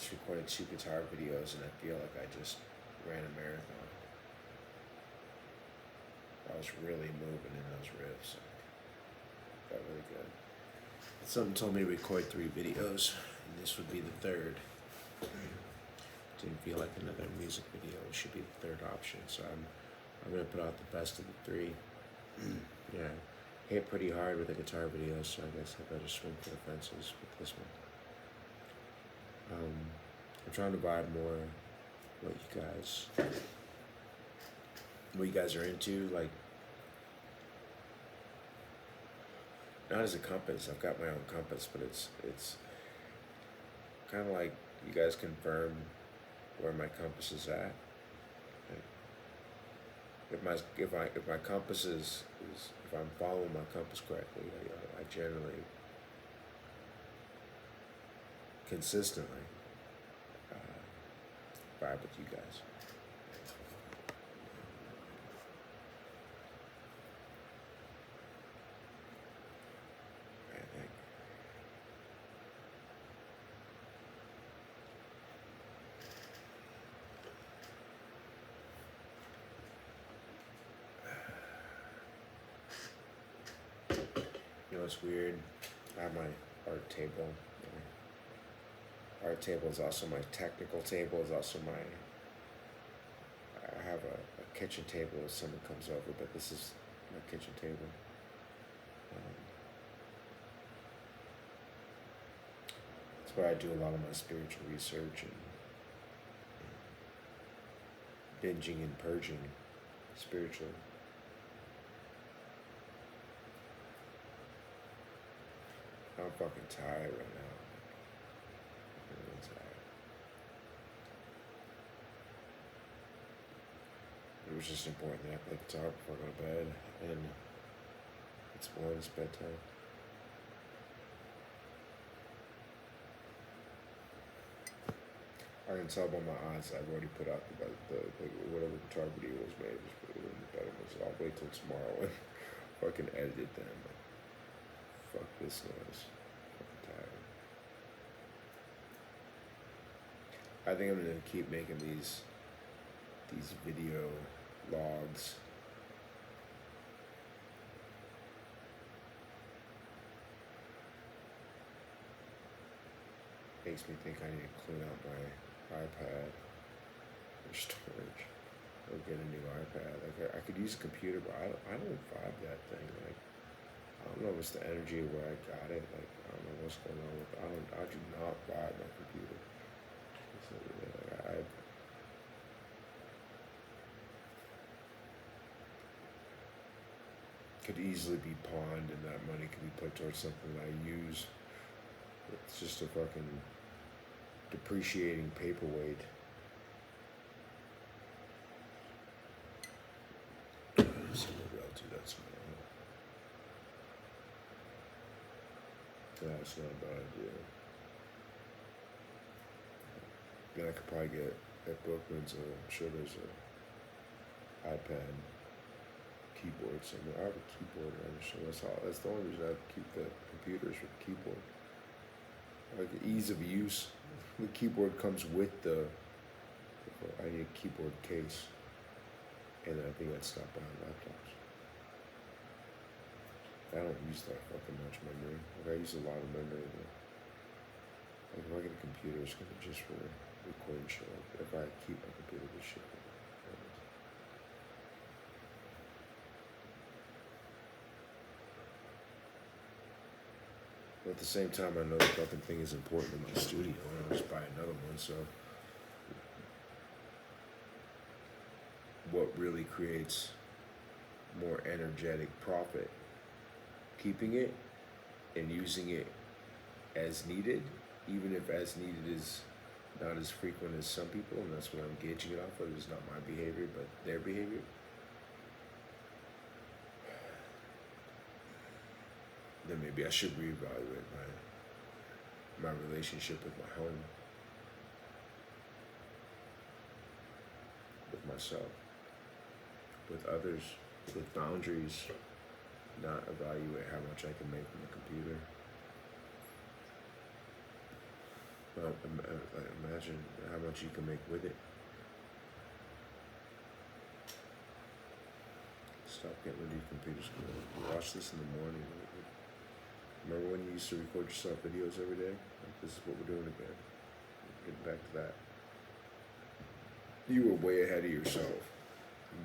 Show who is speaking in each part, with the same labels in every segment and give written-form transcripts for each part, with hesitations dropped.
Speaker 1: just recorded 2 guitar videos and I feel like I just ran a marathon. I was really moving in those riffs. Felt really good. Something told me to record 3 videos, and this would be the third. Didn't feel like another music video. It should be the third option, so I'm gonna put out the best of the 3. Yeah, hit pretty hard with the guitar video, so I guess I better swing for the fences with this one. I'm trying to vibe more what you guys are into, like, not as a compass. I've got my own compass, but it's kind of like you guys confirm where my compass is at. If my compass is if I'm following my compass correctly, I generally consistently vibe with you guys. I think. You know, it's weird. I have my art table. My art table is also my technical table. Is also my. I have a kitchen table if someone comes over, but this is my kitchen table. That's where I do a lot of my spiritual research and binging and purging spiritually. I'm fucking tired right now. I'm really tired. It was just important that I play guitar before I go to bed, and it's bedtime. I can tell by my eyes I've already put out the whatever guitar video was made. Just put it in the better ones. I'll wait till tomorrow and fucking edit them. Fuck this noise. I'm tired. I think I'm gonna keep making these video logs. Makes me think I need to clean out my iPad for storage. Or get a new iPad. Like I could use a computer, but I don't vibe that thing. Like I don't know if it's the energy of where I got it. Like I don't know what's going on with it. I do not vibe my computer. So, yeah, I could easily be pawned, and that money could be put towards something that I use. It's just a fucking depreciating paperweight. So maybe I'll do that tomorrow. Yeah, it's not a bad idea. Then I could probably get at Bookman's. I'm sure there's a iPad keyboard somewhere. I have a keyboard. That's the only reason I keep the computers with the keyboard. Like the ease of use. The keyboard comes with I need a keyboard case. And I think I'd stop buying laptops. I don't use that fucking much memory. Like I use a lot of memory. But like if I get a computer, it's gonna be just for recording shit. Like if I keep my computer with shit. But at the same time, I know the fucking thing is important in my studio, and I'll just buy another one. So, what really creates more energetic profit? Keeping it and using it as needed, even if as needed is not as frequent as some people, and that's what I'm gauging it off of. It's not my behavior, but their behavior. Then maybe I should reevaluate my relationship with my home, with myself, with others, with boundaries, not evaluate how much I can make from the computer. Imagine how much you can make with it. Stop getting rid of your computer screen. Watch this in the morning. Remember when you used to record yourself videos every day? Like, this is what we're doing again. Getting back to that. You were way ahead of yourself.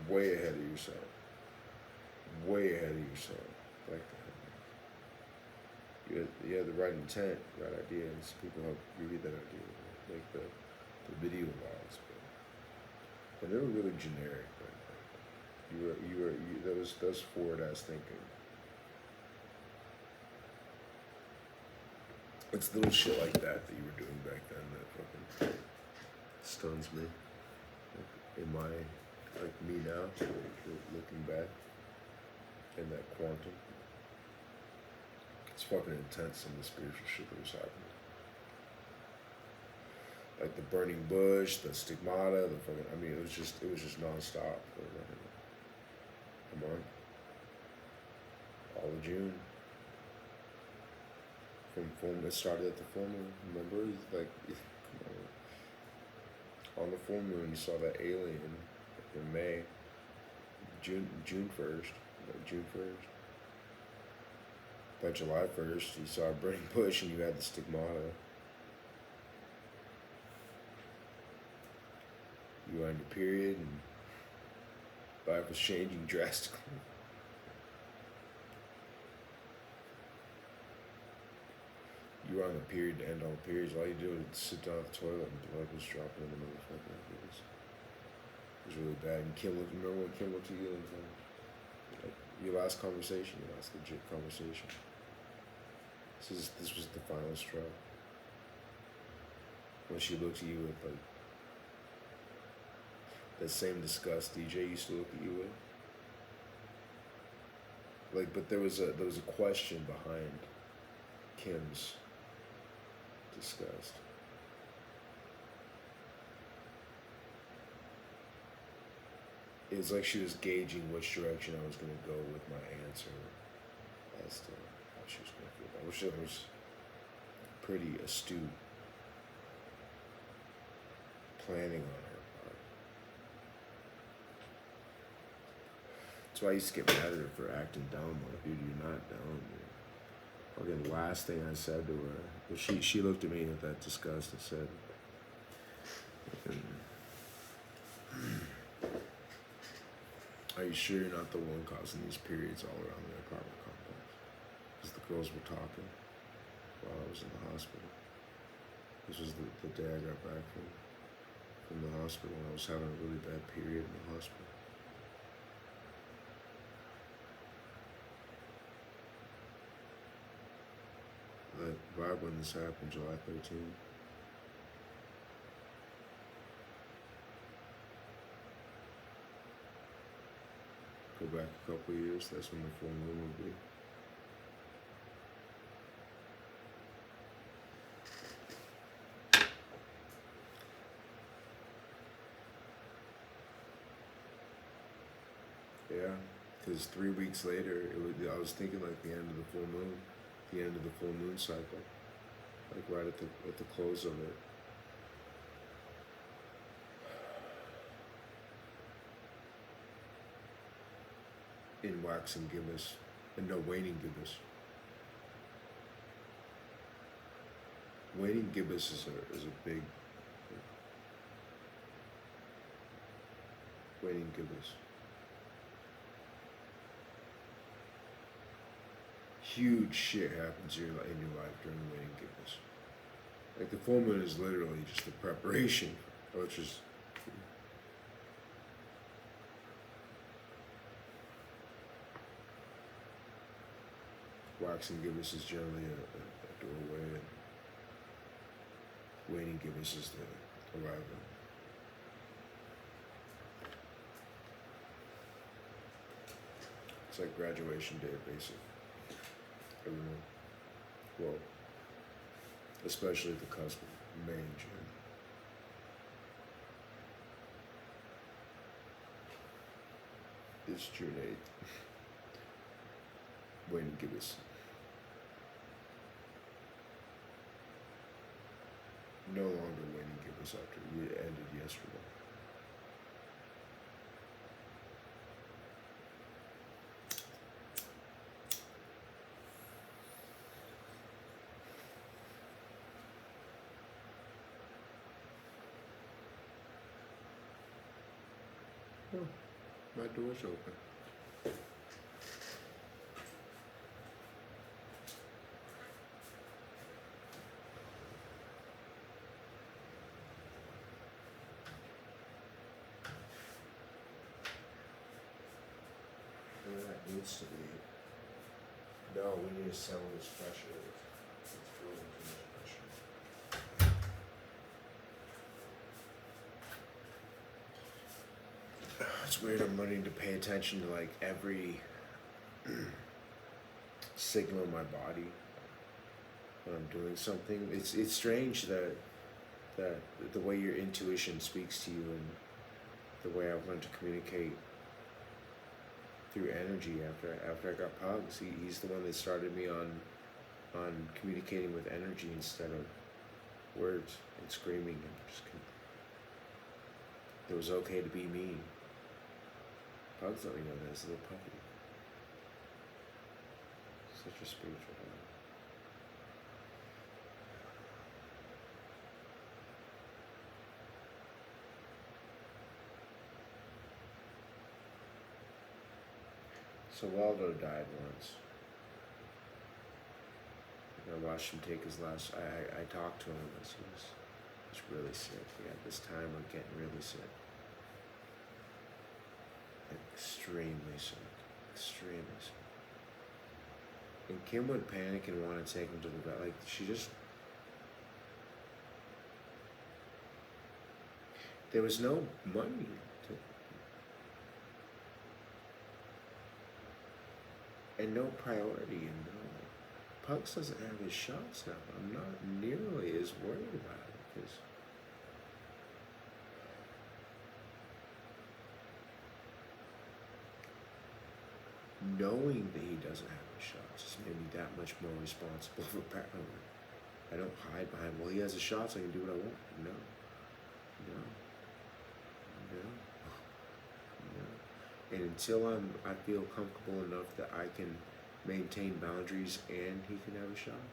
Speaker 1: Way ahead of yourself. Way ahead of yourself. Like you had the right intent, right ideas. People help you get that idea. Like the video logs, but they were really generic. But that was forward ass thinking. It's little shit like that you were doing back then that fucking stuns me. Like, in my, like me now, looking back in that quantum. It's fucking intense, some of the spiritual shit that was happening. Like the burning bush, the stigmata, the fucking, I mean, it was just nonstop for a month. All of June. It started at the full moon, remember? Like, on the full moon, you saw that alien in May, June 1st, June 1st. By July 1st, you saw a burning bush and you had the stigmata. You were on your period and life was changing drastically. You were on the period to end all periods. All you do is sit down at the toilet and blood was dropping in the motherfucker. It was really bad. And Kim looked, remember when Kim looked at you and like, your last conversation, your last legit conversation. This was the final straw. When she looked at you with like that same disgust DJ used to look at you with. Like, but there was a question behind Kim's disgust. It was like she was gauging which direction I was going to go with my answer as to how she was going to feel. I wish it was pretty astute planning on her part. That's why I used to get mad at her for acting dumb. Like, dude, you're not dumb, dude. Again, the last thing I said to her, but she looked at me with that disgust and said, "Are you sure you're not the one causing these periods all around the apartment complex?" Because the girls were talking while I was in the hospital. This was the day I got back from the hospital, and I was having a really bad period in the hospital. That vibe when this happened, July 13th. Go back a couple of years, that's when the full moon would be. Yeah, because 3 weeks later, I was thinking like the end of the full moon, the end of the full moon cycle, like right at the close of it. In waxing gibbous, and no, waning gibbous. Waning gibbous is a big, waning gibbous. Huge shit happens in your life during the waning gibbous. Like the full moon is literally just the preparation, which is waxing gibbous is generally a doorway, and waning gibbous is the arrival. It's like graduation day, basically. Everyone, well, especially at the cusp of May and June. It's June 8th. Waning gibbous. no longer winning. It was after it ended yesterday. Oh, my door's open. Where that needs to be. No, we need to settle this pressure. It's building too much pressure. It's weird. I'm learning to pay attention to like every signal in my body when I'm doing something. It's strange that the way your intuition speaks to you and the way I've learned to communicate through energy after I got Pugs. He's the one that started me on communicating with energy instead of words and screaming and just. It was okay to be me. Pugs let me know that as a little puppy. Such a spiritual dog. So Waldo died once. I watched him take his last. I talked to him as he was really sick. He had this time of getting really sick. Extremely sick. Extremely sick. And Kim would panic and want to take him to the vet. Like, she just. There was no money and no priority, and no. Pugs doesn't have his shots now. I'm not nearly as worried about it because knowing that he doesn't have his shots has made me that much more responsible for pet owner. I don't hide behind, well, he has his shots, I can do what I want. No. No. No. No. And until I feel comfortable enough that I can maintain boundaries and he can have a shot.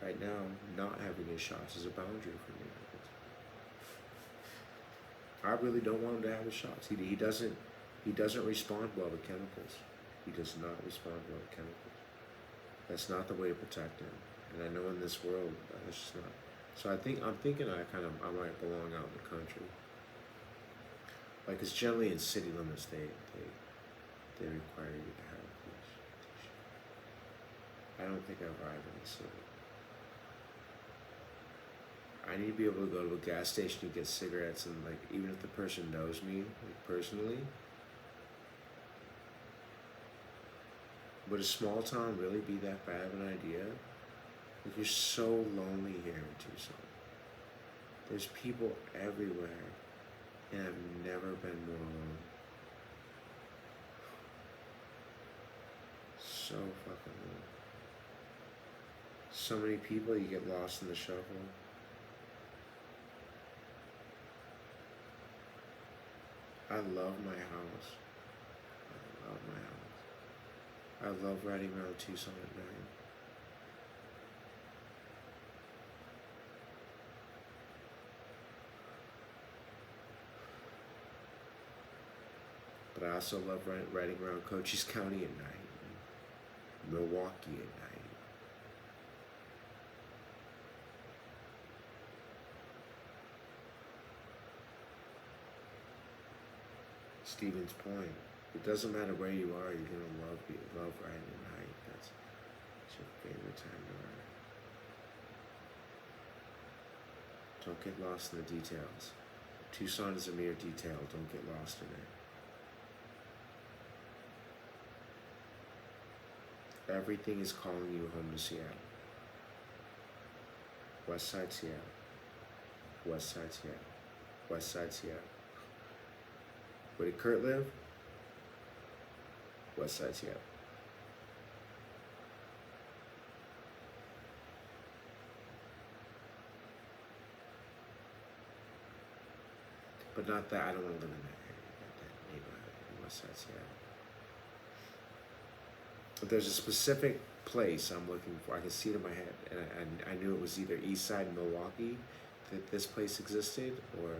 Speaker 1: Right now, not having his shots is a boundary for me. I really don't want him to have his shots. He doesn't respond well to chemicals. He does not respond well to chemicals. That's not the way to protect him. And I know in this world that's just not. So I'm thinking I might belong out in the country. Like, it's generally in city limits they require you to have this. I don't think I arrive in the city. I need to be able to go to a gas station to get cigarettes, and like, even if the person knows me, like, personally. Would a small town really be that bad of an idea? Like, you're so lonely here in Tucson. There's people everywhere, and I've never been more alone. So fucking alone. So many people, you get lost in the shuffle. I love my house. I love my house. I love riding around Tucson at night. But I also love riding around Cochise County at night, and Milwaukee at night. Stevens Point. It doesn't matter where you are, you're gonna love riding at night. That's your favorite time to ride. Don't get lost in the details. Tucson is a mere detail. Don't get lost in it. Everything is calling you home to Seattle. West Side Seattle. West Side Seattle. West Side Seattle. Where did Kurt live? West Side Seattle.
Speaker 2: But not that, I don't want to live in that neighborhood in West Side Seattle. But there's a specific place I'm looking for. I can see it in my head, and I knew it was either East Side Milwaukee that this place existed, or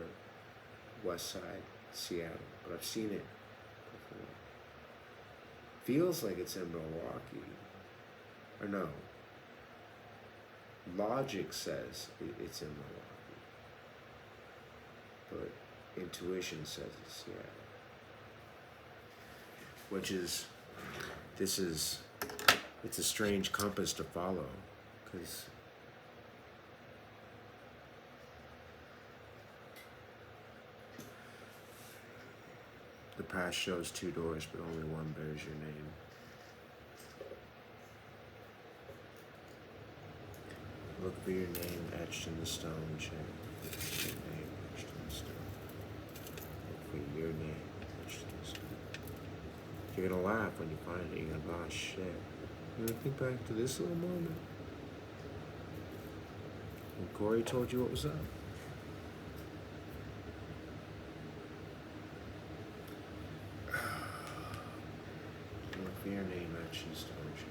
Speaker 2: West Side Seattle. But I've seen it before. Feels like it's in Milwaukee, or no. Logic says it's in Milwaukee, but intuition says it's Seattle. Which is, it's a strange compass to follow, because the past shows two doors, but only one bears your name. Look for your name etched in the stone, Chen. Look for your name etched in the stone. Look for your name etched in the stone. You're gonna laugh when you find it. You're gonna be, oh shit. You're gonna think back to this little moment when Corey told you what was up. Look for your name etched in the stone, Chen.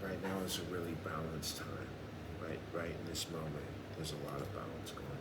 Speaker 2: Right now is a really balanced time. Right in this moment, there's a lot of balance going on.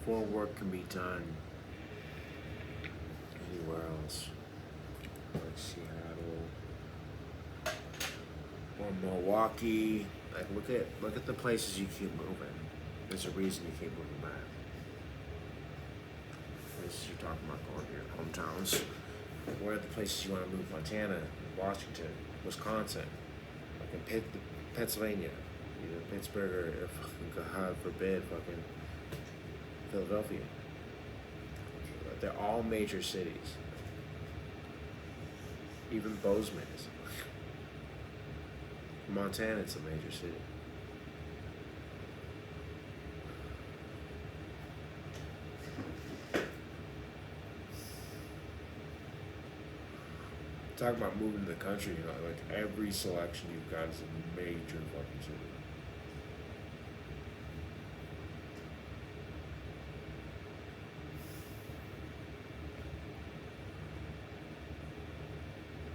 Speaker 2: Before work can be done anywhere else, like Seattle or Milwaukee. Like look at the places you keep moving. There's a reason you keep moving back. Places you're talking about going to your hometowns. Where are the places you want to move? Montana, Washington, Wisconsin, like in Pennsylvania, either Pittsburgh or fucking God forbid, fucking Philadelphia. They're all major cities. Even Bozeman is. Montana, it's a major city. Talking about moving to the country, you know, like every selection you've got is a major fucking city.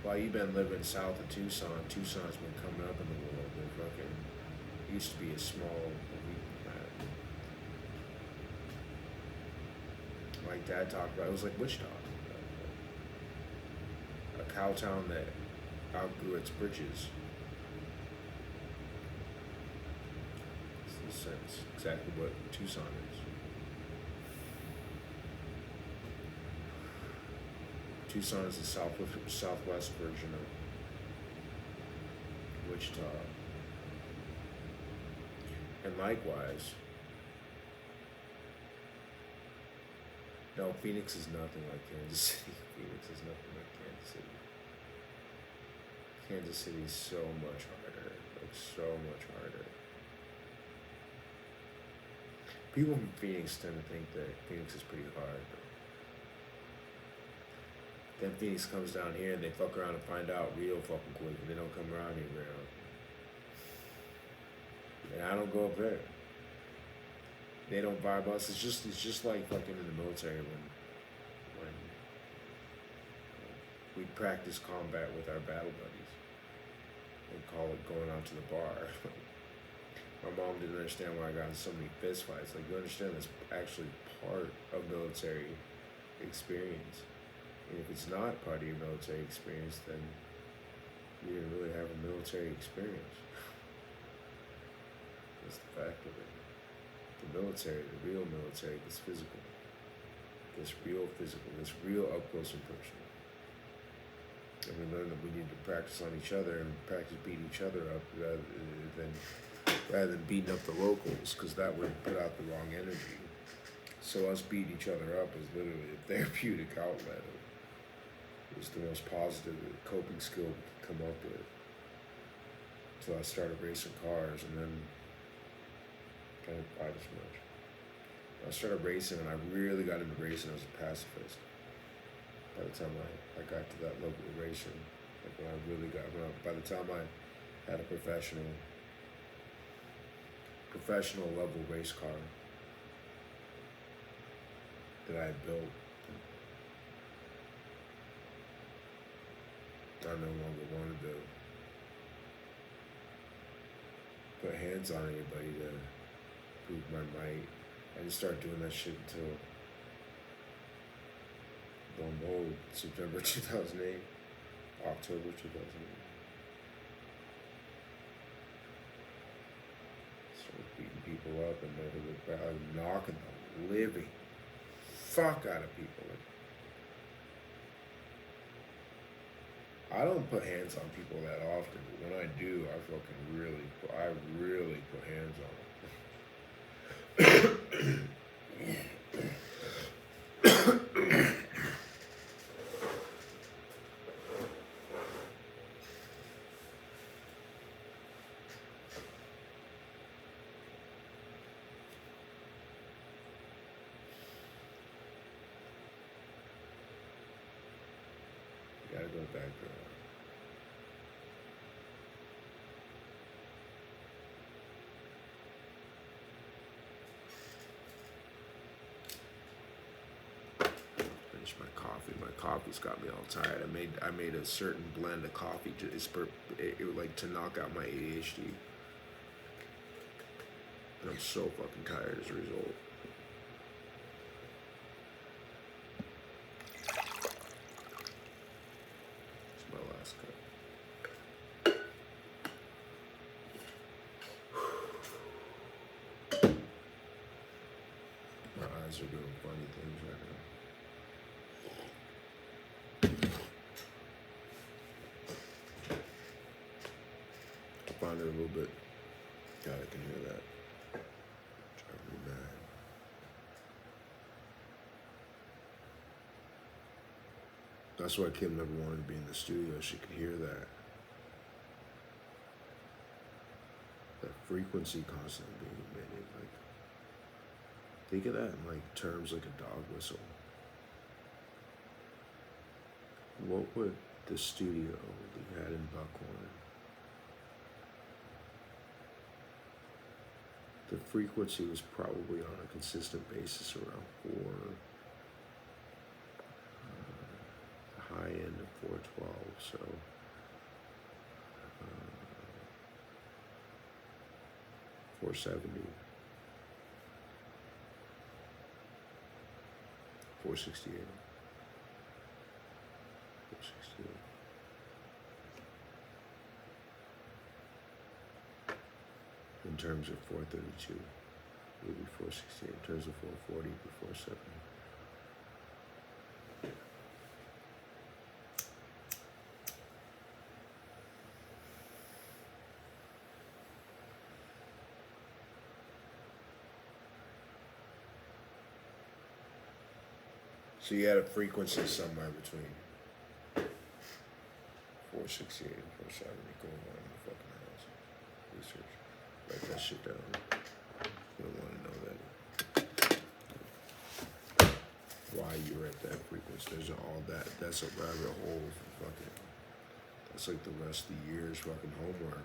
Speaker 2: While you've been living south of Tucson, Tucson's been coming up in the world. They're fucking used to be a small, like Dad talked about. It was like Wichita, a cow town that outgrew its britches. That's exactly what Tucson is. Tucson is the southwest version of Wichita. And likewise, no, Phoenix is nothing like Kansas City. Phoenix is nothing like Kansas City. Kansas City is so much harder, like so much harder. People from Phoenix tend to think that Phoenix is pretty hard. Then Phoenix comes down here and they fuck around and find out real fucking quick, and they don't come around here around. And I don't go up there. They don't vibe us. It's just like fucking in the military when we practice combat with our battle buddies. We call it going out to the bar. My mom didn't understand why I got in so many fist fights. Like, you understand that's actually part of military experience. And if it's not part of your military experience, then you didn't really have a military experience. That's the fact of it. The military, the real military, gets physical. Gets real physical. Gets real up close and personal. And we learn that we need to practice on each other and practice beating each other up rather than beating up the locals, because that would put out the wrong energy. So us beating each other up is literally a therapeutic outlet. It's the most positive coping skill we can come up with. So I started racing cars and then kind of quite as much.
Speaker 1: I started racing, and I really got into racing as a pacifist. By the time I got to that level of racing, like when I really got, by the time I had a professional level race car that I had built, I no longer wanted to put hands on anybody to prove my might. I didn't start doing that shit until lo and behold, September 2008, October 2008. Started beating people up and never looked back. I was knocking the living fuck out of people. I don't put hands on people that often, but when I do, I really put hands on them. Gotta go back to finish my coffee. My coffee's got me all tired. I made a certain blend of coffee like to knock out my ADHD. And I'm so fucking tired as a result. It's my last cup. My eyes are doing funny things right now. I find it a little bit. God, I can hear that. Driving me mad. That's why Kim never wanted to be in the studio. She could hear that. That frequency constantly being emitted. Like, think of that in like terms like a dog whistle. What would the studio that you had in Buckhorn, the frequency was probably on a consistent basis around 4, the high end of 412, so 470, 468. 468. In terms of 432, it would be 468. In terms of 440, it would be 470. So you had a frequency somewhere between 468 and 470 going on in the fucking house. Research. Write that shit down. You don't want to know that. Why you're at that frequency. There's all that. That's a rabbit hole for fucking. That's like the rest of the year's fucking homework.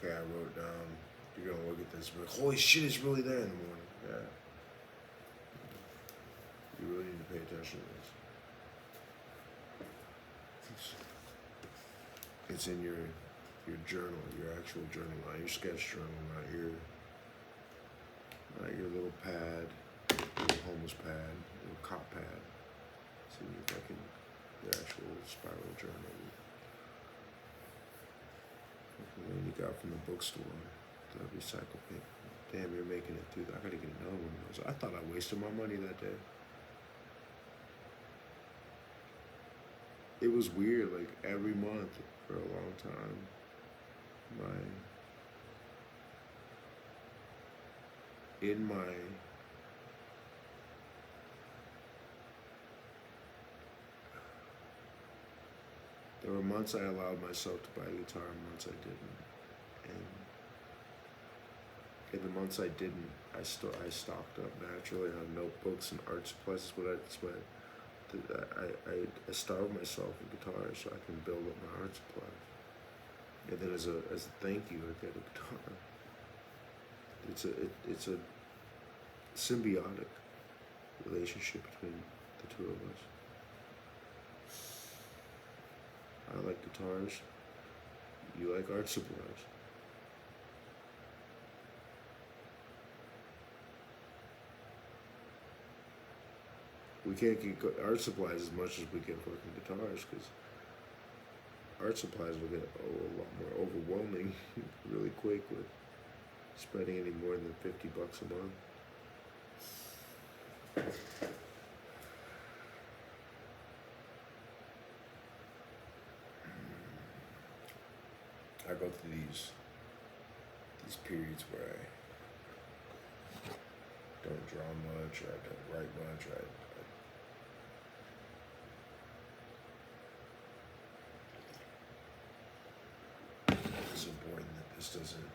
Speaker 1: Okay, I wrote down. You're gonna look at this, but holy shit, it's really there in the morning. Yeah. You really need to pay attention to this. It's in your journal, your actual journal, not your sketch journal, not your little pad, little homeless pad, little cop pad. See if I can, your actual spiral journal. The one you got from the bookstore, the recycled paper. Damn, you're making it through. I gotta get another one of those. I thought I wasted my money that day. It was weird, like every month for a long time. There were months I allowed myself to buy a guitar and months I didn't. And in the months I didn't, I stocked up naturally on notebooks and art supplies. I starved myself with guitars so I can build up my art supplies. And then as a thank you, I get a guitar. It's a symbiotic relationship between the two of us. I like guitars. You like art supplies. We can't get art supplies as much as we get fucking guitars, because art supplies will get a lot more overwhelming really quick with spending any more than $50 a month. I go through these periods where I don't draw much, or I don't write much, it's important that this doesn't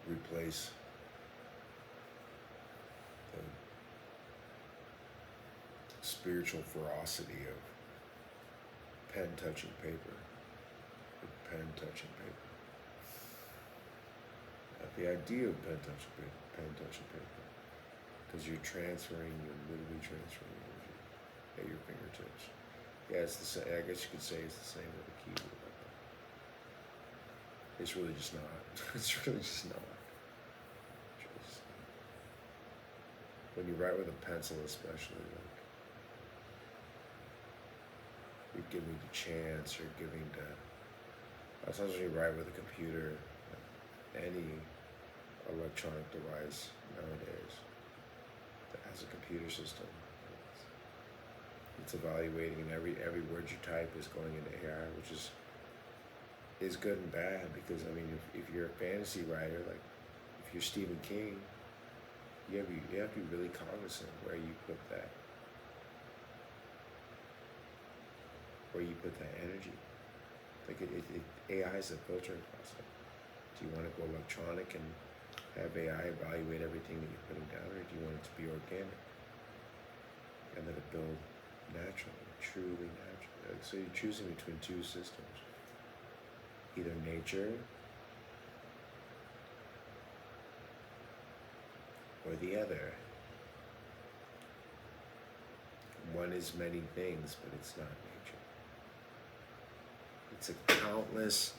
Speaker 1: replace the spiritual ferocity of pen touching paper. The idea of pen touching paper, because you're literally transferring energy at your fingertips. Yeah, it's the same. I guess you could say it's the same with a keyboard. It's really just not. It's really just not. When you write with a pencil, especially, like, you're giving the chance, you're giving the. Sometimes when you write with a computer, any electronic device nowadays that has a computer system, it's evaluating, and every word you type is going into AI, which is good and bad, because I mean, if you're a fantasy writer, like if you're Stephen King, you have to be really cognizant where you put that energy. Like AI is a filtering process. Do you want to go electronic and have AI evaluate everything that you're putting down, or do you want it to be organic and let it build naturally, truly naturally? Like, so you're choosing between two systems, either nature or the other. One is many things, but it's not nature. It's a countless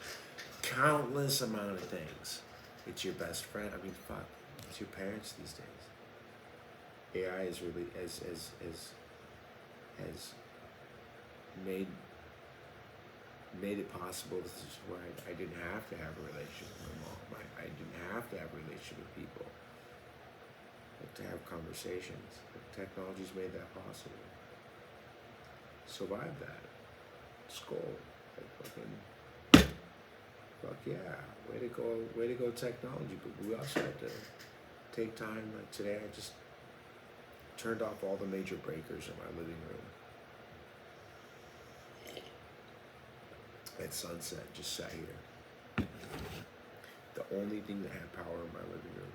Speaker 1: amount of things. It's your best friend. I mean, fuck. It's your parents these days. AI is really has made it possible. This is why I didn't have to have a relationship with my mom. I didn't have to have a relationship with people. But to have conversations. Technology's made that possible. Survive that. Skull. Fuck yeah, way to go technology. But we also have to take time. Like today, I just turned off all the major breakers in my living room. At sunset, just sat here. The only thing that had power in my living room,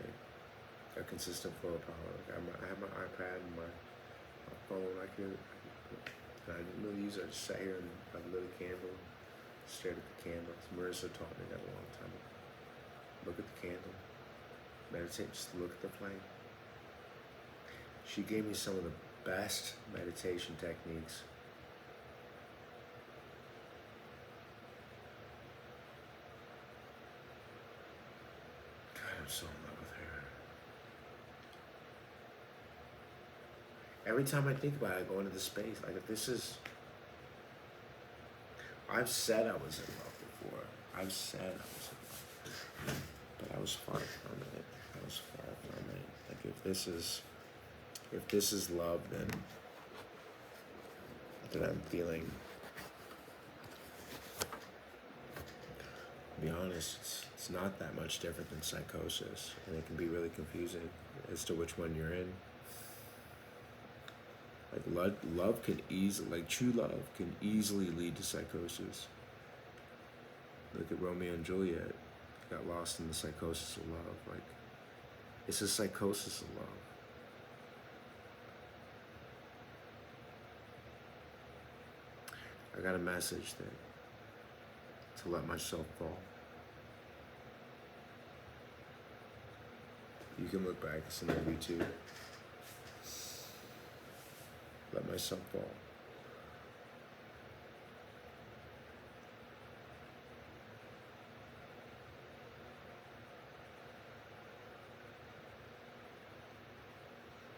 Speaker 1: right? A consistent flow of power. Like I had my iPad and my phone. I didn't really use it. I just sat here and I lit a candle, stared at the candle. Marissa taught me that a long time ago. Look at the candle, meditate, just look at the flame. She gave me some of the best meditation techniques
Speaker 2: so in love with her. Every time I think about it, I go into the space. Like, if this is... I've said I was in love before. I've said I was in love. But I was far from it. I was far from it. Like, if this is love, then I'm feeling... To be honest, it's not that much different than psychosis, and it can be really confusing as to which one you're in. Like, love can easily, like, true love can easily lead to psychosis. Look at Romeo and Juliet, got lost in the psychosis of love. Like, it's a psychosis of love. I got a message that to let myself fall. You can look back, it's a movie too. Let myself fall.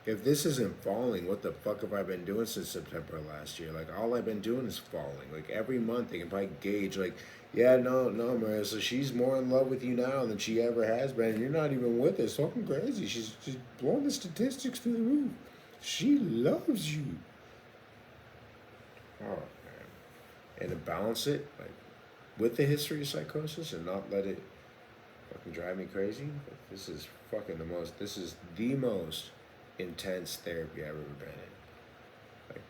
Speaker 2: If this isn't falling, what the fuck have I been doing since September of last year? Like, all I've been doing is falling. Like, every month they can probably gauge, like, yeah, no, Marissa, she's more in love with you now than she ever has been. You're not even with us. Fucking crazy. She's blowing the statistics through the roof. She loves you. Oh, man. And to balance it, like, with the history of psychosis and not let it fucking drive me crazy, like, this is the most intense therapy I've ever been in. Like,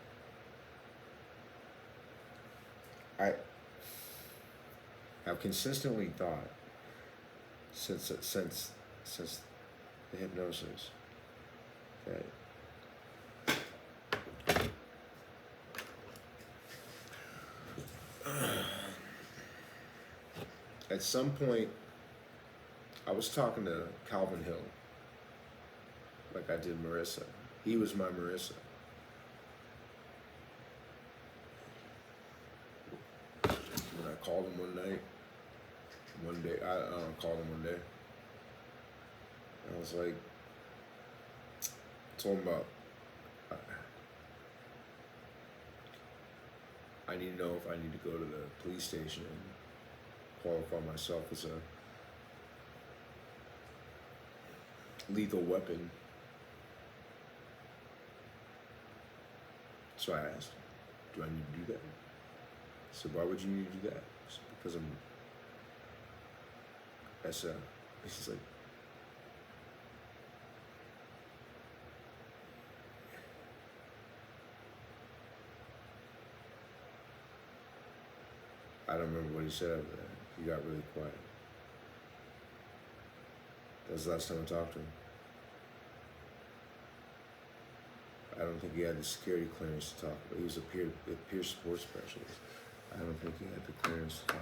Speaker 2: I have consistently thought since the hypnosis that at some point I was talking to Calvin Hill, like I did Marissa. He was my Marissa. When I called him one day, I called him one day. I was like, told him about, I need to know if I need to go to the police station and qualify myself as a lethal weapon. So I asked, do I need to do that? I said, why would you need to do that? I said, because I'm SF. He's like, I don't remember what he said after that. He got really quiet. That was the last time I talked to him. I don't think he had the security clearance to talk about. He was a peer support specialist. I don't think he had the clearance to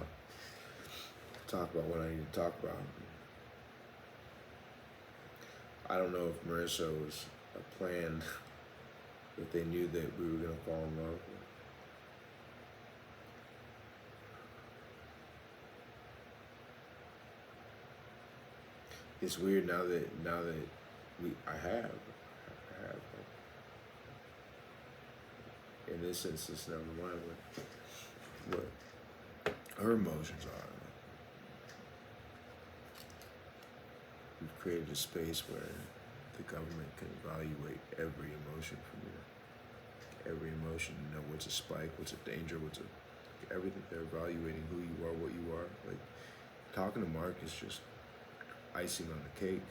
Speaker 2: talk about what I need to talk about. I don't know if Marissa was a plan, if they knew that we were gonna fall in love. It's weird now that I have. In this instance, never mind what her emotions are. We've created a space where the government can evaluate every emotion from you. Every emotion, you know what's a spike, what's a danger, everything. They're evaluating who you are, what you are. Like, talking to Mark is just icing on the cake.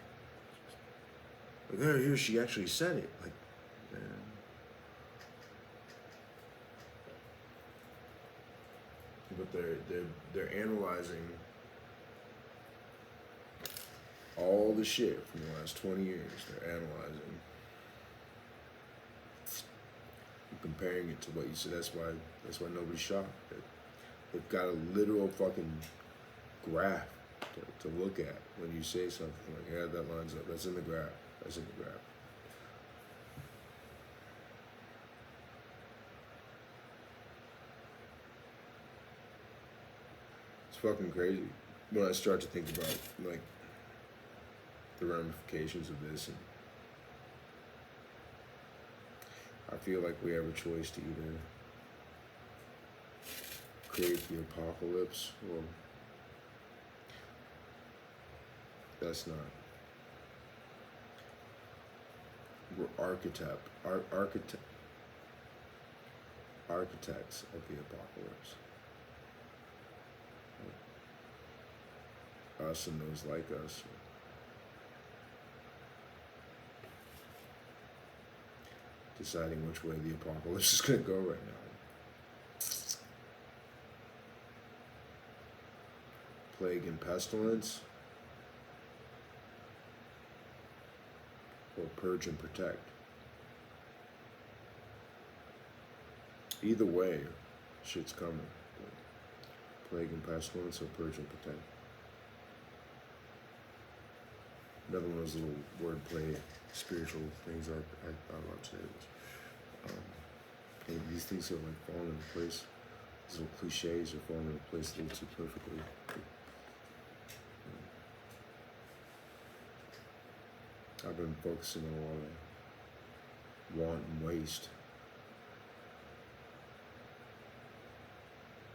Speaker 2: Like, here, she actually said it. Like, man. But they're analyzing all the shit from the last 20 years. They're analyzing and comparing it to what you said. That's why nobody's shocked. They've got a literal fucking graph to look at when you say something. Like, yeah, that lines up. That's in the graph. That's in the graph. It's fucking crazy when I start to think about, like,
Speaker 1: the ramifications of this, and I feel like we have a choice to either create the apocalypse, or that's not. We're architects of the apocalypse. Us and those like us. Deciding which way the apocalypse is going to go right now. Plague and pestilence, or purge and protect. Either way, shit's coming. Plague and pestilence, or purge and protect. Another one of those little wordplay, spiritual things I love to say. And these things are like falling into place. These little cliches are falling into place a little too perfectly. I've been focusing on a lot of want and waste.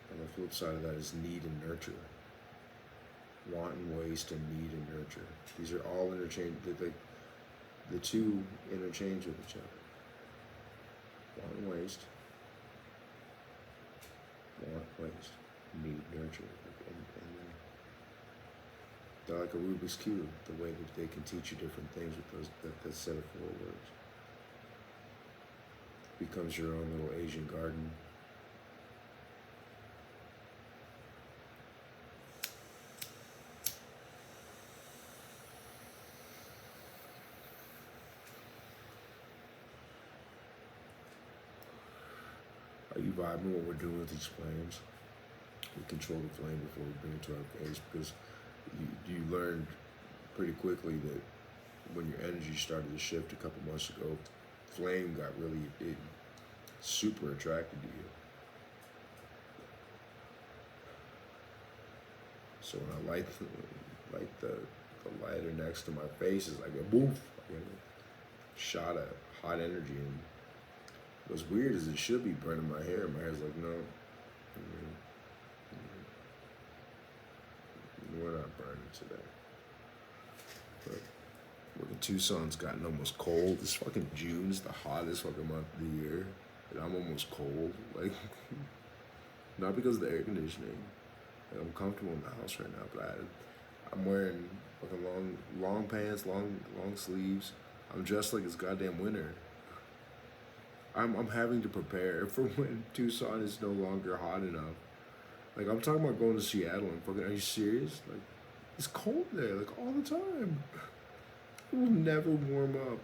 Speaker 1: And the flip side of that is need and nurture. Want and waste and need and nurture. These are all interchangeable. The two interchange with each other. Want and waste. Want, waste. Need, nurture. And they're like a Rubik's Cube, the way that they can teach you different things with that set of 4 words. Becomes your own little Asian garden. Are you vibing what we're doing with these flames? We control the flame before we bring it to our face, because you learned pretty quickly that when your energy started to shift a couple months ago, flame got really super attracted to you. So when I light the lighter next to my face, it's like a boof, like a shot of hot energy. And what's weird is it should be burning my hair. My hair's like, no, we're not burning today. But look, Tucson's gotten almost cold. This fucking June's the hottest fucking month of the year, and I'm almost cold. Like, not because of the air conditioning. Like, I'm comfortable in the house right now, but I'm wearing fucking long pants, long sleeves. I'm dressed like it's goddamn winter. I'm having to prepare for when Tucson is no longer hot enough. Like, I'm talking about going to Seattle and fucking, are you serious? Like, it's cold there, like, all the time. It will never warm up.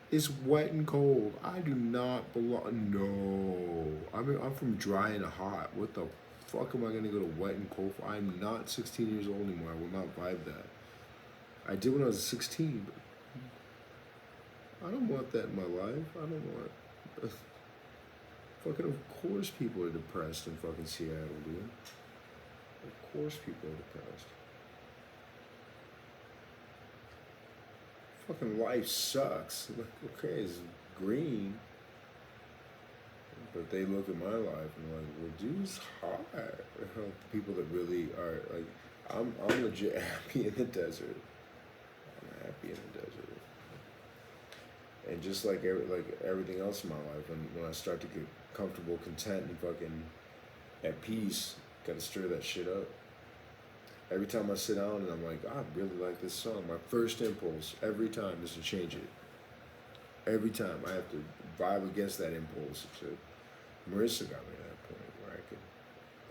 Speaker 1: It's wet and cold. I do not belong, no. I mean, I'm from dry and hot. What the fuck am I gonna go to wet and cold for? I'm not 16 years old anymore. I will not vibe that. I did when I was 16, but I don't want that in my life. I don't want. Fucking, of course people are depressed in fucking Seattle, dude. Of course people are depressed. Fucking life sucks. Like, okay, it's green. But they look at my life and they're like, well, dude's hot. People that really are like, I'm legit happy in the desert. I'm happy in the desert. And just like everything else in my life, and when I start to get comfortable, content, and fucking at peace, gotta stir that shit up. Every time I sit down and I'm like, I really like this song, my first impulse every time is to change it. Every time I have to vibe against that impulse. Marissa got me to that point where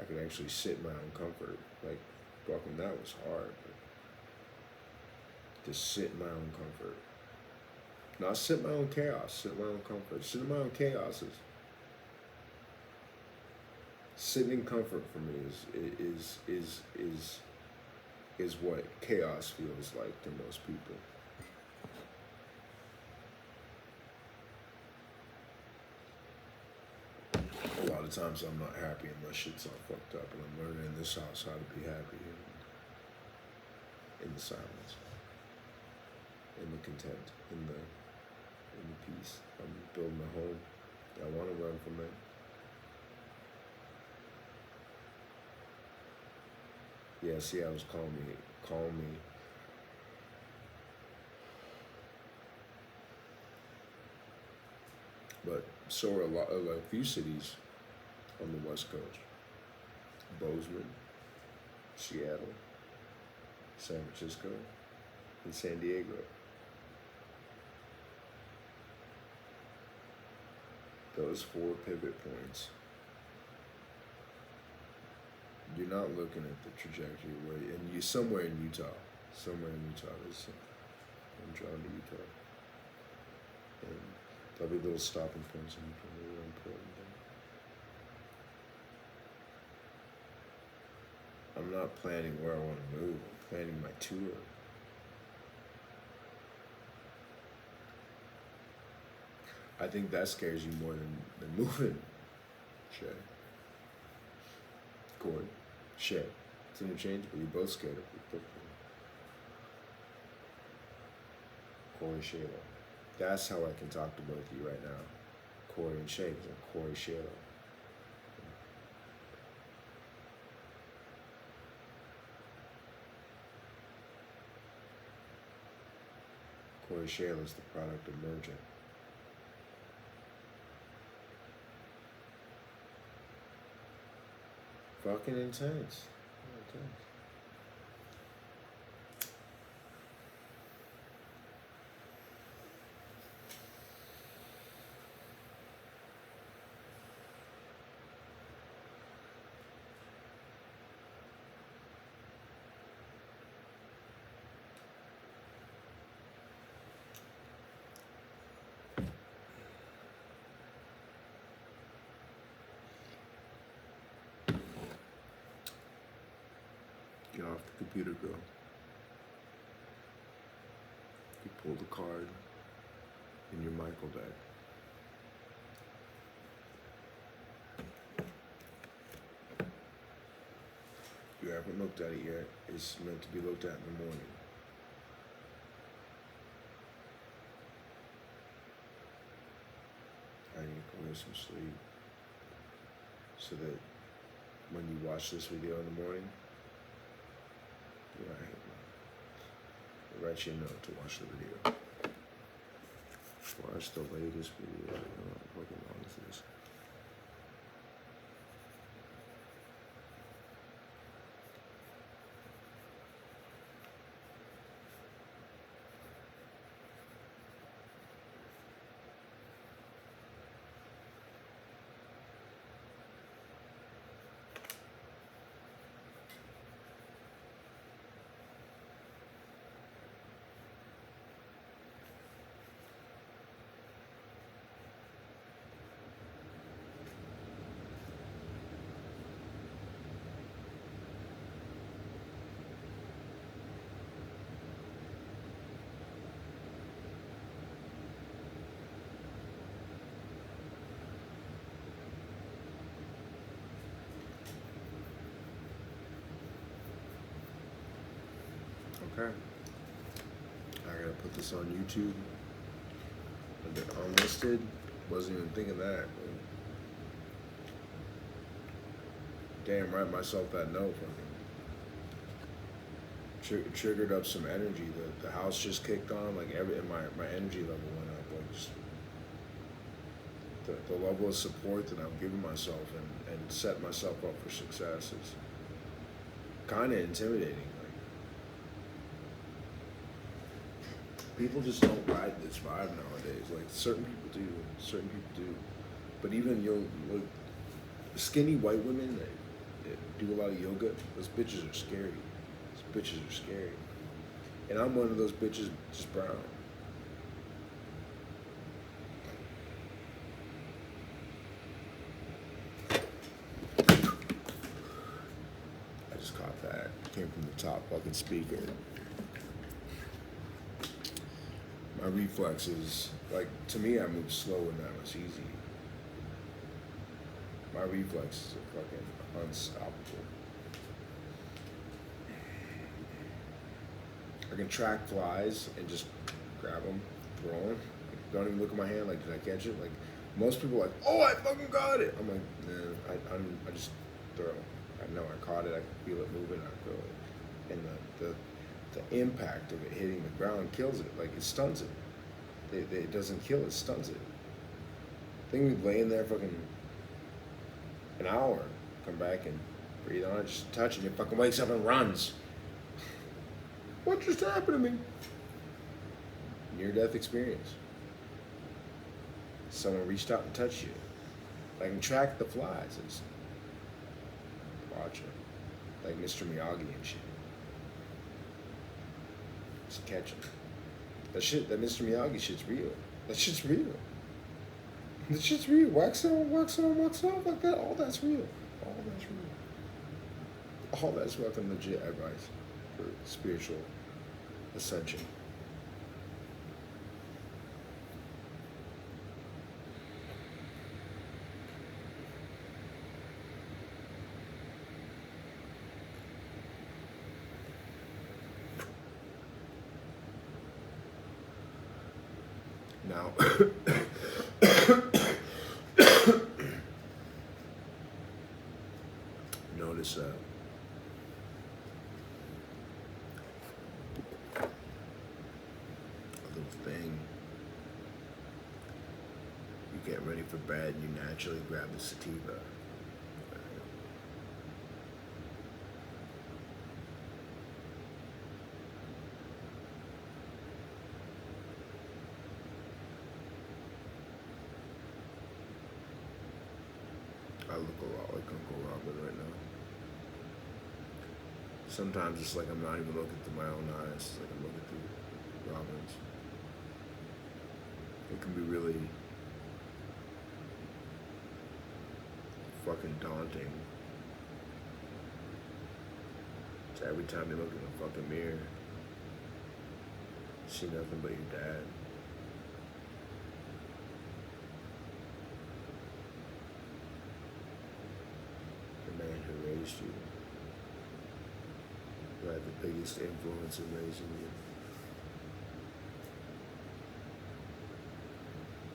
Speaker 1: I could actually sit in my own comfort. Like, fucking, that was hard. But to sit in my own comfort. Not sit in my own chaos, sit in my own comfort. Sit in my own chaoses. Sitting in comfort for me is what chaos feels like to most people. A lot of times I'm not happy unless shit's all fucked up, and I'm learning in this house how to be happy in the silence. in the content, in the peace. I'm building a home. I want to run from it. Yeah, Seattle's calling me. But so are a few cities on the West Coast. Bozeman, Seattle, San Francisco, and San Diego. Those 4 pivot points. You're not looking at the trajectory where, and you somewhere in Utah. I'm drawn to Utah. And there'll be little stopping points in Utah, really important. I'm not planning where I want to move. I'm planning my tour. I think that scares you more than moving. Shay. Cord. Shay. It's interchangeable. You're both scared of it. Corey Shayla. That's how I can talk to both of you right now. Corey and Shay. Corey Shayla. Corey Shayla is the product of merging. Fucking intense. Get off the computer, girl. You pull the card in your Michael deck. You haven't looked at it yet. It's meant to be looked at in the morning. I need to go get some sleep so that when you watch this video in the morning, I'll write you a note to watch the video. Watch the latest video. How long is this? Okay. I gotta put this on YouTube. Unlisted. Wasn't even thinking that. Damn, write myself that note. Triggered up some energy. The house just kicked on. Like my energy level went up. Like just the level of support that I'm giving myself and set myself up for success is kind of intimidating. People just don't ride this vibe nowadays. Like certain people do, but even like skinny white women that do a lot of yoga, those bitches are scary. And I'm one of those bitches, just brown. I just caught that. It came from the top fucking speaker. My reflexes, like, to me, I move slow and that was easy. My reflexes are fucking unstoppable. I can track flies and just grab them, throw them. Like, don't even look at my hand. Like, did I catch it? Like, most people are like, oh, I fucking got it. I'm like, nah, I just throw. I know I caught it. I can feel it moving. I throw it, and the impact of it hitting the ground kills it. Like, it stuns it. It doesn't kill it. Stuns it. I think we'd lay in there fucking an hour, come back and breathe on it, just touch it. It fucking wakes up and runs. What just happened to me? Near-death experience. Someone reached out and touched you. I can track the flies. It's watch it. Like Mr. Miyagi and shit. Just catch them. That Mr. Miyagi shit's real. That shit's real. That shit's real. Wax on, wax on, wax off, like that. All that's real. All that's real. All that's fucking legit advice for spiritual ascension. Now, notice a little thing. You get ready for bed and you naturally grab the sativa. I look a lot like Uncle Robin right now. Sometimes it's like I'm not even looking through my own eyes. It's like I'm looking through Robin's. It can be really fucking daunting. So every time you look in the fucking mirror, you see nothing but your dad. The man who raised you. Who had the biggest influence in raising you.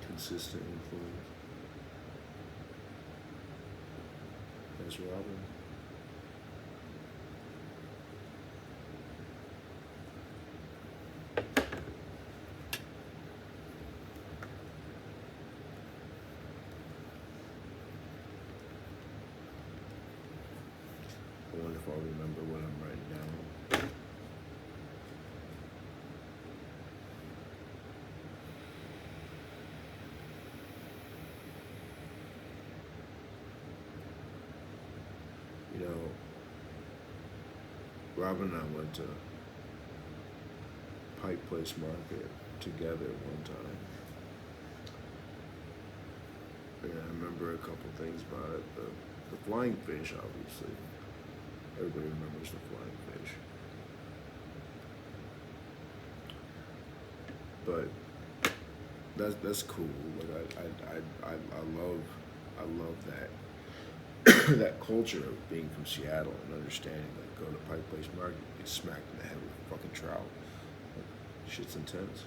Speaker 1: Consistent influence. That's Robin. I wonder if I'll remember what I'm writing down. You know, Robin and I went to Pike Place Market together one time. And I remember a couple things about it. The flying fish, obviously. Everybody remembers the flying fish. But that's cool. Like I love that that culture of being from Seattle and understanding that go to Pike Place Market, you get smacked in the head with a fucking trout. Like, shit's intense.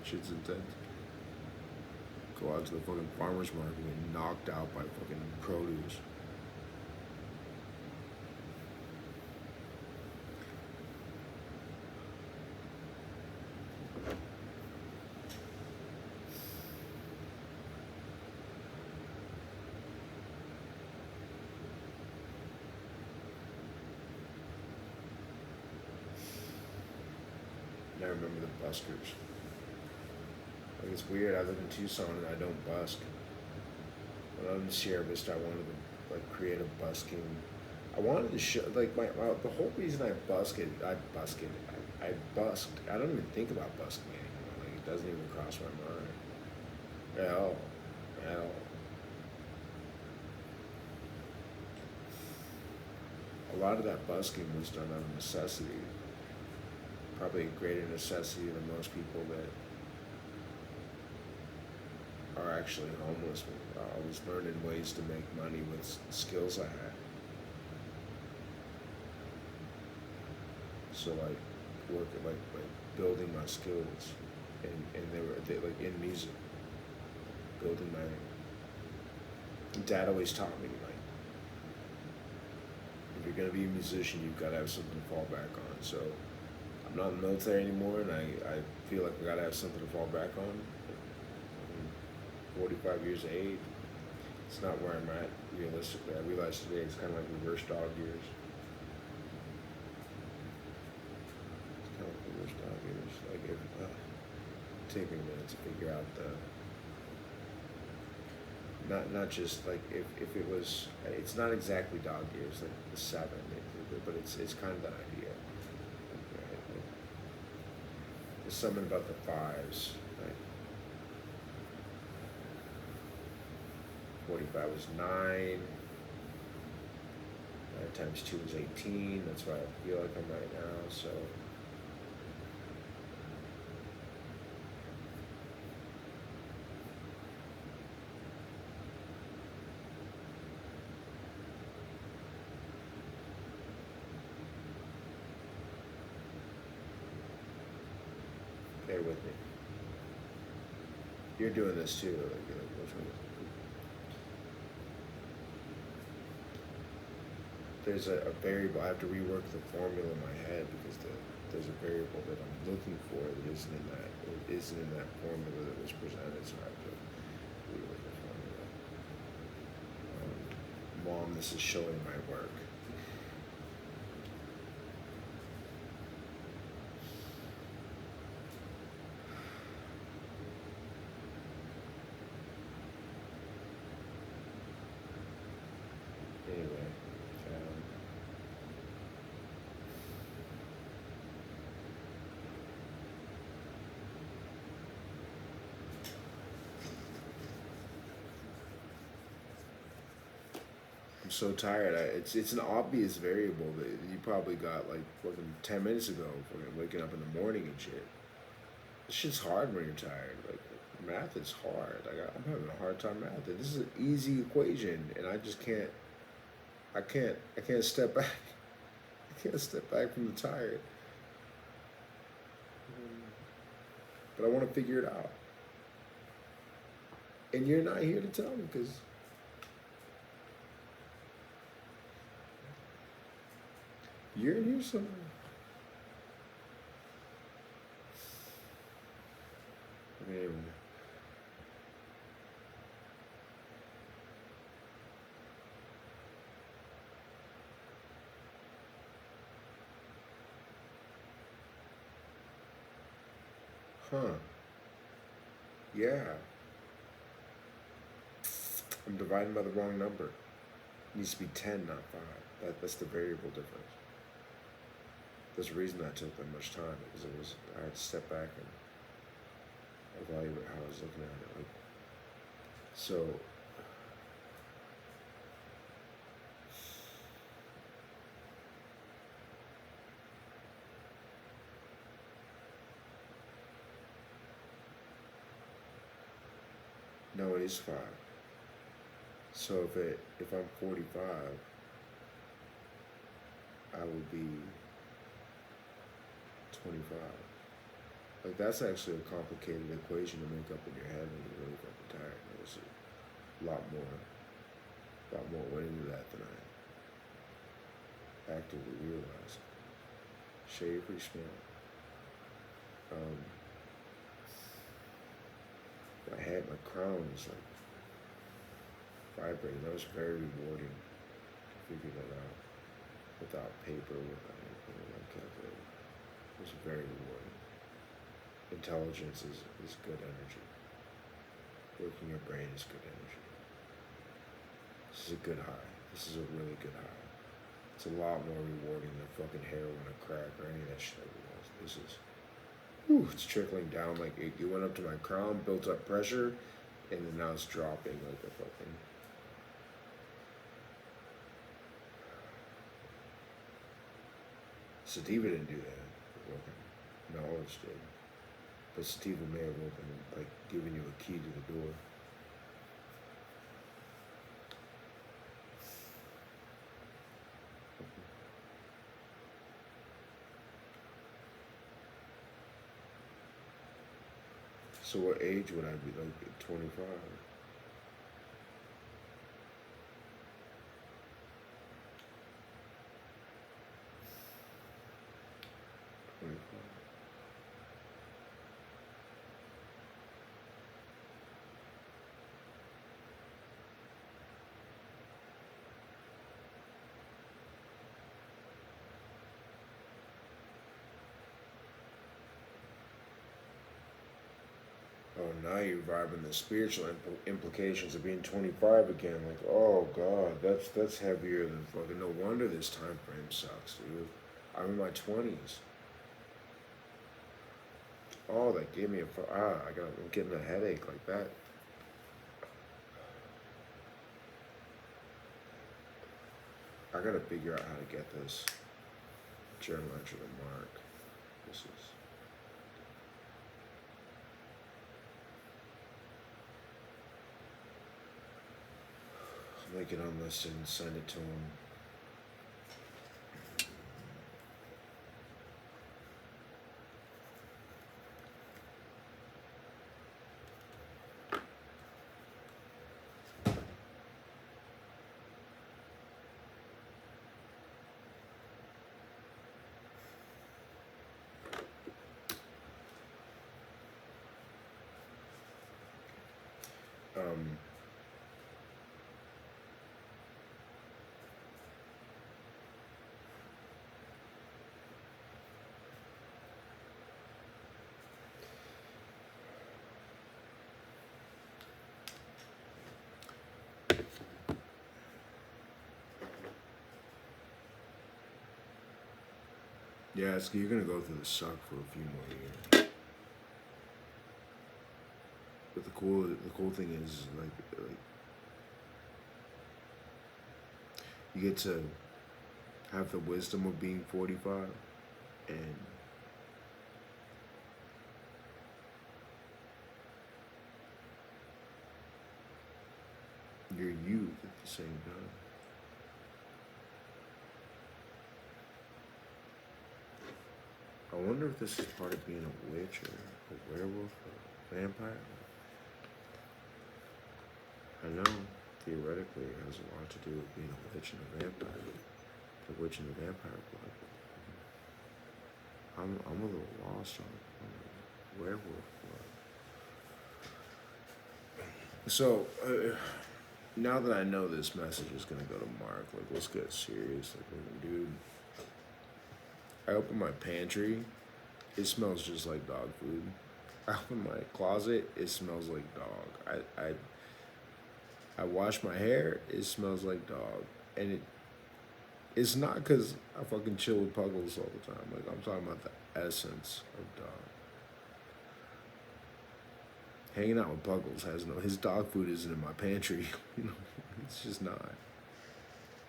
Speaker 1: Shit's intense. Go out to the fucking farmer's market and get knocked out by fucking produce. And I remember the buskers. Like, it's weird, I live in Tucson and I don't busk. When I was in Sierra Vista, I wanted to like create a busking. I wanted to show, like the whole reason I busked. I busked. I don't even think about busking anymore. Like, it doesn't even cross my mind. At all. A lot of that busking was done out of necessity. Probably a greater necessity than most people that are actually homeless. I was learning ways to make money with skills I had. So like working, like building my skills, and they like in music, building my. Dad always taught me like, if you're gonna be a musician, you've got to have something to fall back on. So I'm not in the military anymore, and I feel like I gotta have something to fall back on. I'm 45 years of age. It's not where I'm at realistically. I realize today it's kind of like reverse dog years. It's kind of like reverse dog years. Like if take me a minute to figure out the. Not just like if it was. It's not exactly dog years like the 7, but it's kind of that idea. Right? There's something about the 5s. Right? 45 was 9. 9 times 2 is 18. That's why I feel like I'm right now. So. Bear with me. You're doing this too. Which one? There's a variable. I have to rework the formula in my head because there's a variable that I'm looking for that isn't in that. It isn't in that formula that was presented. So I have to rework the formula. Mom, this is showing my work. Anyway, I'm so tired. It's an obvious variable that you probably got like fucking 10 minutes ago, fucking waking up in the morning and shit. This shit's hard when you're tired. Like math is hard. I'm having a hard time math. This is an easy equation, and I just can't. I can't step back. I can't step back from the tired. But I want to figure it out. And you're not here to tell me because you're in here somewhere. Anyway. Huh. Yeah. I'm dividing by the wrong number. It needs to be 10, not 5. That's the variable difference. There's a reason that took that much time because I had to step back and evaluate how I was looking at it. Like, so no, it is 5. So if I'm 45, I would be 25. Like that's actually a complicated equation to make up in your head when you're really fucking tired. There's a lot more went into that than I actively realized. Shay, you're pretty smart. My head, my crown is like vibrating. That was very rewarding to figure that out without paper, without anything like calculator. It was very rewarding. Intelligence is good energy. Working your brain is good energy. This is a good high. This is a really good high. It's a lot more rewarding than fucking heroin or crack or any of that shit was. This is, it's trickling down like it went up to my crown, built up pressure, and then now it's dropping like a fucking. Sativa didn't do that. Knowledge did. But sativa may have opened, like, giving you a key to the door. So what age would I be? Like 25? 25. Oh, now you're vibing the spiritual implications of being 25 again. Like, oh god, that's heavier than fucking. No wonder this time frame sucks, dude. I'm in my 20s. Oh, that gave me I'm getting a headache like that. I gotta figure out how to get this journal entry to Mark. This is. Make it unlisted and send it to him. Um, yeah, you're gonna go through the suck for a few more years. But the cool thing is like you get to have the wisdom of being 45 and your youth at the same time. I wonder if this is part of being a witch or a werewolf or a vampire. I know theoretically it has a lot to do with being a witch and a vampire. The witch and the vampire blood. I'm a little lost on werewolf blood. So now that I know this message is gonna go to Mark, like let's get serious. Like, dude, I open my pantry, it smells just like dog food. I open my closet, it smells like dog. I wash my hair, it smells like dog. And it's not because I fucking chill with Puggles all the time. Like, I'm talking about the essence of dog. Hanging out with Puggles his dog food isn't in my pantry. You know, it's just not.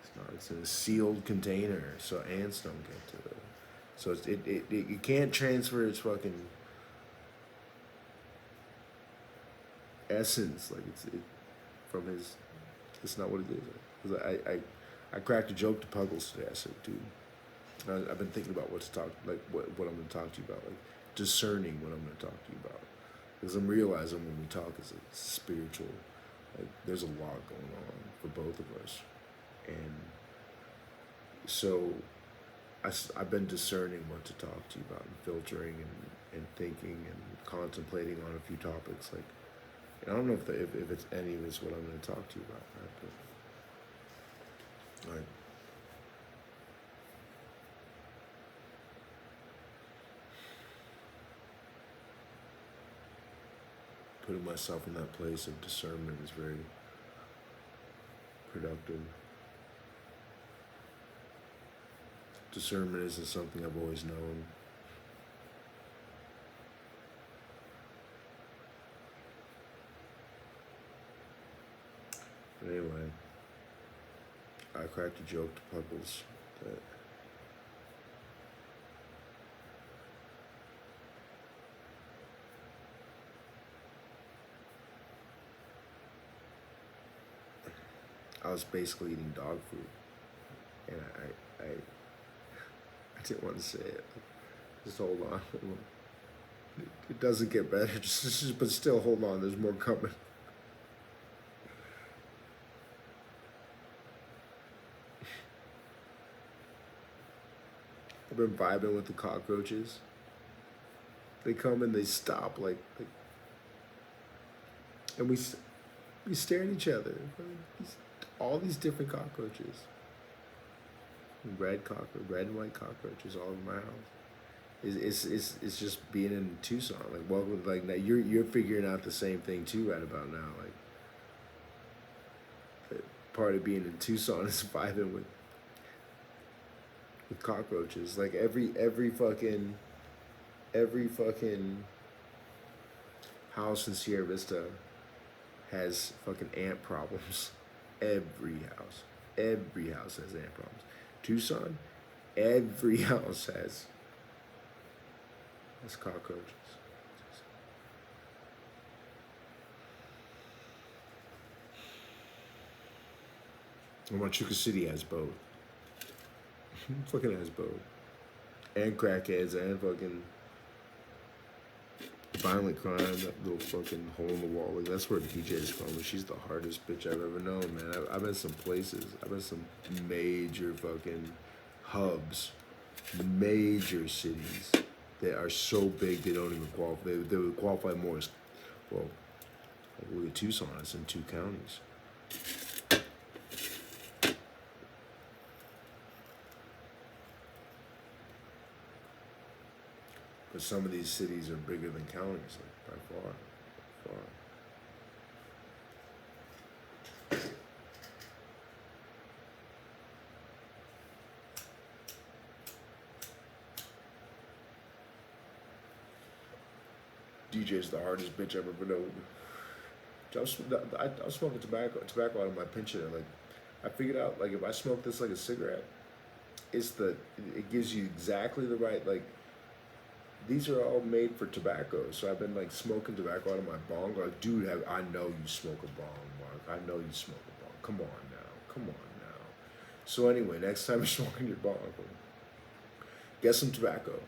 Speaker 1: It's not. It's in a sealed container, so ants don't get to it. So it can't transfer its fucking essence. Like from his. It's not what it is. Because I cracked a joke to Puggles today. I said, dude, I've been thinking about what to talk, like what I'm going to talk to you about, like discerning what I'm going to talk to you about. Because I'm realizing when we talk, it's spiritual. Like there's a lot going on for both of us, and so I've been discerning what to talk to you about and filtering and thinking and contemplating on a few topics. Like, and I don't know if it's any of this what I'm going to talk to you about. Right? But, like, putting myself in that place of discernment is very productive. Discernment isn't something I've always known. But anyway, I cracked a joke to Puggles that I was basically eating dog food, and I didn't want to say it. Just hold on.
Speaker 2: It doesn't get better, but still, hold on. There's more coming. I've been vibing with the cockroaches. They come and they stop and we stare at each other. All these different cockroaches, red and white cockroaches all over my house. It's just being in Tucson. Like, welcome. Like, now you're figuring out the same thing too right about now. Like, part of being in Tucson is vibing with cockroaches. Like every fucking house in Sierra Vista has fucking ant problems. Every house has ant problems. Tucson, every house has cockroaches. And Huachuca City has both. Fucking has both. And crackheads and fucking violent crime, that little fucking hole in the wall. Like, that's where DJ is from. And she's the hardest bitch I've ever known, man. I've been some places. I've been some major fucking hubs, major cities that are so big they don't even qualify. They would qualify more as, well, like, look at Tucson. It's in 2 counties. But some of these cities are bigger than counties, like, by far. DJ's the hardest bitch I've ever known. I was smoking tobacco out of my pinch hitter. Like, I figured out, like, if I smoke this like a cigarette, it gives you exactly the right, like, these are all made for tobacco. So I've been like smoking tobacco out of my bong. Like, dude, I know you smoke a bong, Mark. I know you smoke a bong. Come on now. So anyway, next time you're smoking your bong, get some tobacco.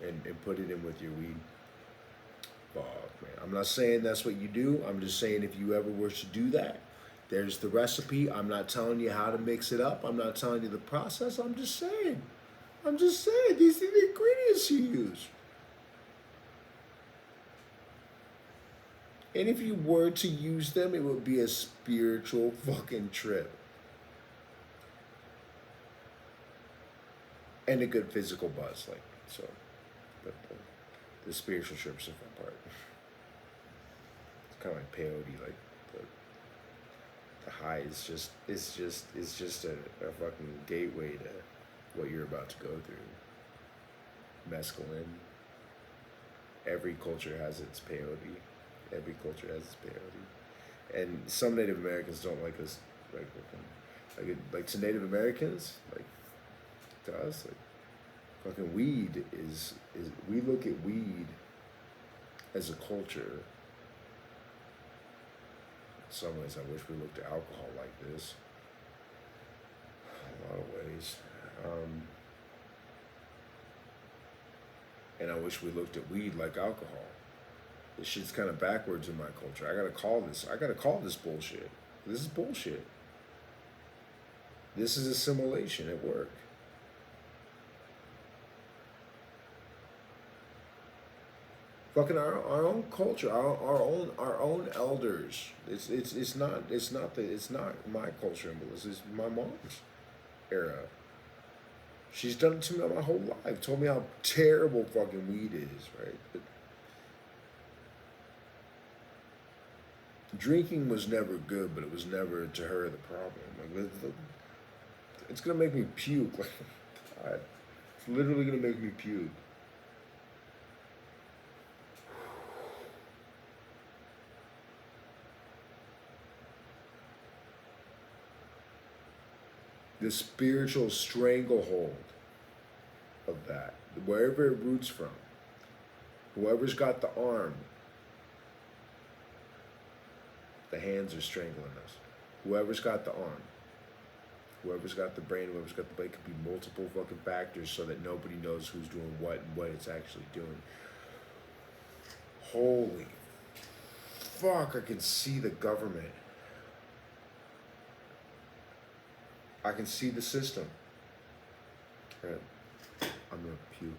Speaker 2: And put it in with your weed. Fuck, man. I'm not saying that's what you do. I'm just saying if you ever were to do that, there's the recipe. I'm not telling you how to mix it up. I'm not telling you the process. I'm just saying these are the ingredients you use. And if you were to use them, it would be a spiritual fucking trip. And a good physical buzz, like, so. But the spiritual trip's the fun part. It's kind of like peyote, like, the high is just a fucking gateway to what you're about to go through. Mescaline. Every culture has its peyote. And some Native Americans don't like us, like to Native Americans, like to us, like fucking weed is we look at weed as a culture. In some ways, I wish we looked at alcohol like this. In a lot of ways. And I wish we looked at weed like alcohol. This shit's kind of backwards in my culture. I gotta call this bullshit. This is bullshit. This is assimilation at work. Fucking our own culture, our own elders. It's not my culture, Melissa. It's my mom's era. She's done it to me my whole life. Told me how terrible fucking weed is, right? But drinking was never good, but it was never to her the problem. Like, it's gonna make me puke. Like, God, it's literally gonna make me puke. The spiritual stranglehold of that, wherever it roots from, whoever's got the arm, the hands are strangling us. Whoever's got the arm, whoever's got the brain, whoever's got the brain, could be multiple fucking factors so that nobody knows who's doing what and what it's actually doing.
Speaker 1: holy fuck, I can see the government. I can see the system. Right. I'm gonna puke.